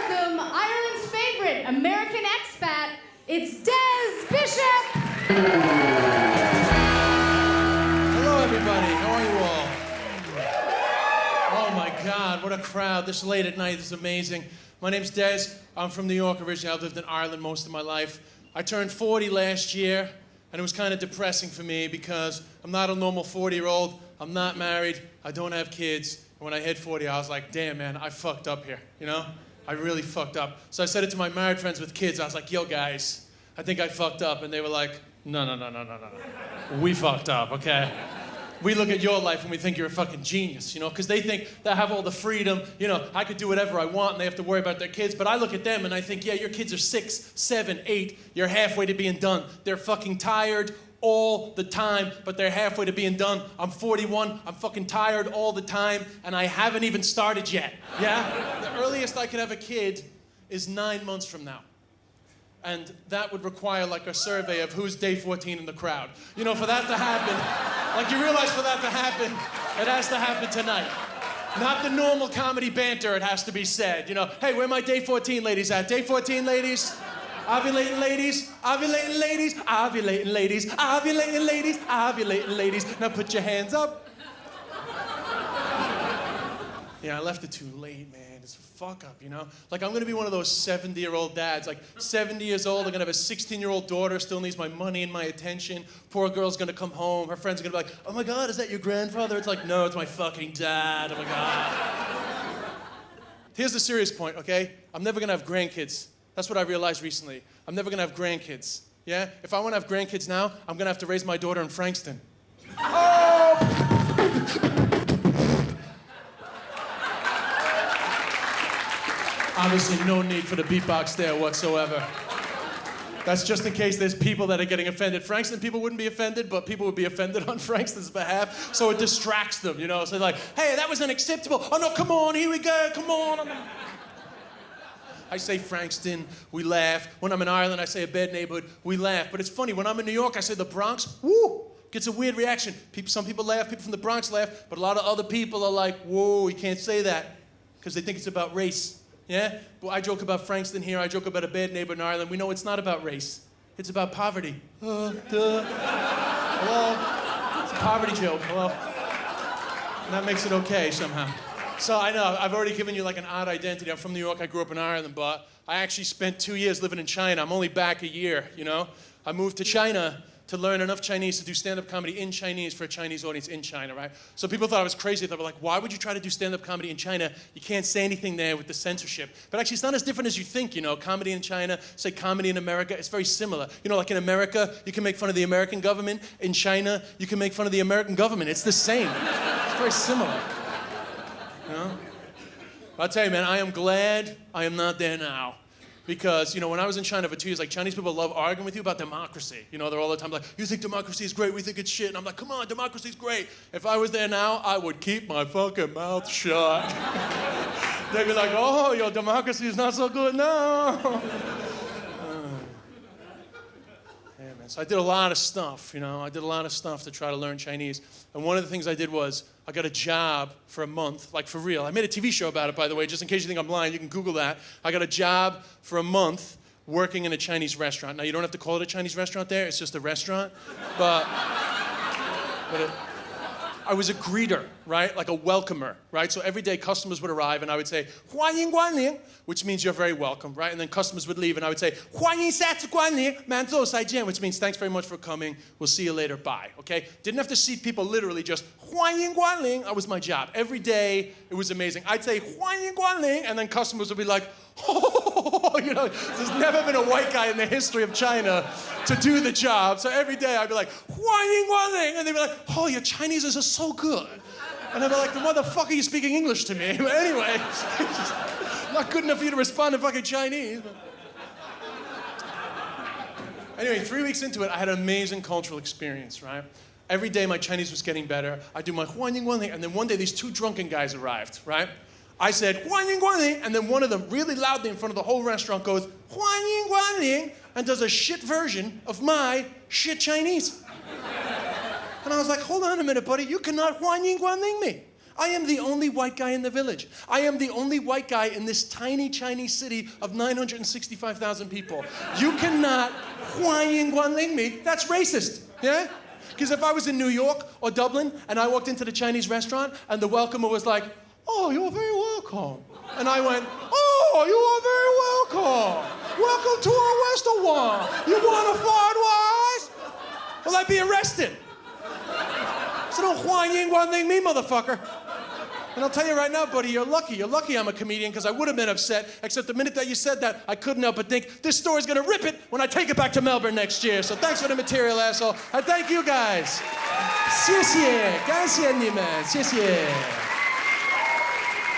welcome Ireland's favorite American expat, it's Des Bishop! Hello, everybody. How are you all? Oh, my God, what a crowd. This late at night is amazing. My name's Des. I'm from New York originally. I've lived in Ireland most of my life. I turned 40 last year, and it was kind of depressing for me because I'm not a normal 40-year-old. I'm not married. I don't have kids. And when I hit 40, I was like, damn, man, I fucked up here, you know? I really fucked up. So I said it to my married friends with kids. I was like, yo, guys, I think I fucked up. And they were like, no. We fucked up, okay? We look at your life and we think you're a fucking genius, you know, because they think they have all the freedom, you know, I could do whatever I want and they have to worry about their kids. But I look at them and I think, yeah, your kids are 6, 7, 8. You're halfway to being done. They're fucking tired all the time, but they're halfway to being done. I'm 41. I'm fucking tired all the time, and I haven't even started yet, yeah? The earliest I could have a kid is 9 months from now. And that would require like a survey of who's day 14 in the crowd. You know, for that to happen, like you realize for that to happen, it has to happen tonight. Not the normal comedy banter, it has to be said. You know, hey, where my day 14 ladies at? Day 14 ladies? Ovulating ladies, ovulating ladies, ovulating ladies, ovulating ladies, ovulating ladies. Now put your hands up. Yeah, I left it too late, man. It's a fuck up, you know? Like, I'm gonna be one of those 70-year-old dads. Like, 70 years old, I'm gonna have a 16-year-old daughter, still needs my money and my attention. Poor girl's gonna come home. Her friends are gonna be like, oh my God, is that your grandfather? It's like, no, it's my fucking dad. Oh my God. Here's the serious point, okay? I'm never gonna have grandkids. That's what I realized recently. I'm never gonna have grandkids, yeah? If I wanna have grandkids now, I'm gonna have to raise my daughter in Frankston. Oh! Obviously, no need for the beatbox there whatsoever. That's just in case there's people that are getting offended. Frankston people wouldn't be offended, but people would be offended on Frankston's behalf, so it distracts them, you know? So they're like, hey, that was unacceptable. Oh no, come on, here we go, come on. I say Frankston, we laugh. When I'm in Ireland, I say a bad neighborhood, we laugh. But it's funny, when I'm in New York, I say the Bronx, woo, gets a weird reaction. Some people laugh, people from the Bronx laugh, but a lot of other people are like, whoa, you can't say that, because they think it's about race. Yeah? Well, I joke about Frankston here, I joke about a bad neighbor in Ireland. We know it's not about race. It's about poverty. Hello? It's a poverty joke, hello? And that makes it okay somehow. So I know, I've already given you like an odd identity. I'm from New York, I grew up in Ireland, but I actually spent 2 years living in China. I'm only back a year, you know? I moved to China to learn enough Chinese to do stand-up comedy in Chinese for a Chinese audience in China, right? So people thought I was crazy. They were like, why would you try to do stand-up comedy in China? You can't say anything there with the censorship. But actually, it's not as different as you think, you know? Comedy in China, say comedy in America, it's very similar. You know, like in America, you can make fun of the American government. In China, you can make fun of the American government. It's the same. It's very similar. You know? I'll tell you, man, I am glad I am not there now. Because, you know, when I was in China for 2 years, like, Chinese people love arguing with you about democracy. You know, they're all the time like, you think democracy is great, we think it's shit. And I'm like, come on, democracy is great. If I was there now, I would keep my fucking mouth shut. They'd be like, oh, your democracy is not so good now. Yeah, man. So I did a lot of stuff, you know. I did a lot of stuff to try to learn Chinese. And one of the things I did was I got a job for a month, like for real. I made a TV show about it, by the way, just in case you think I'm lying, you can Google that. I got a job for a month working in a Chinese restaurant. Now, you don't have to call it a Chinese restaurant there, it's just a restaurant. But I was a greeter, right? Like a welcomer, right? So every day customers would arrive and I would say, 欢迎光临, which means you're very welcome, right? And then customers would leave and I would say, 欢迎下次光临, 满座再见, which means thanks very much for coming, we'll see you later, bye, okay? Didn't have to seat people literally, just 欢迎光临, that was my job. Every day, it was amazing. I'd say, 欢迎光临, and then customers would be like, oh, you know, there's never been a white guy in the history of China to do the job. So every day I'd be like, 欢迎光临, and they'd be like, oh, your Chinese is so good. And I'd be like, the motherfucker, you speaking English to me. But anyway, not good enough for you to respond in fucking Chinese. But... Anyway, 3 weeks into it, I had an amazing cultural experience, right? Every day my Chinese was getting better. I do my 欢迎光临, and then one day these 2 drunken guys arrived, right? I said, 欢迎光临, and then one of them really loudly in front of the whole restaurant goes, 欢迎光临, and does a shit version of my shit Chinese. And I was like, hold on a minute, buddy, you cannot 欢迎光临me. I am the only white guy in the village. I am the only white guy in this tiny Chinese city of 965,000 people. You cannot huan yin guan ling me. That's racist, yeah? Because if I was in New York or Dublin and I walked into the Chinese restaurant and the welcomer was like, oh, you're very welcome. And I went, oh, you are very welcome. Welcome to our restaurant. You want a fried rice? Well, I'd be arrested. So don't huan yin guan ling me, motherfucker. And I'll tell you right now, buddy, you're lucky. You're lucky I'm a comedian, because I would have been upset, except the minute that you said that, I couldn't help but think, this story's gonna rip it when I take it back to Melbourne next year. So thanks for the material, asshole. And thank you guys. 谢谢，感谢你们，谢谢。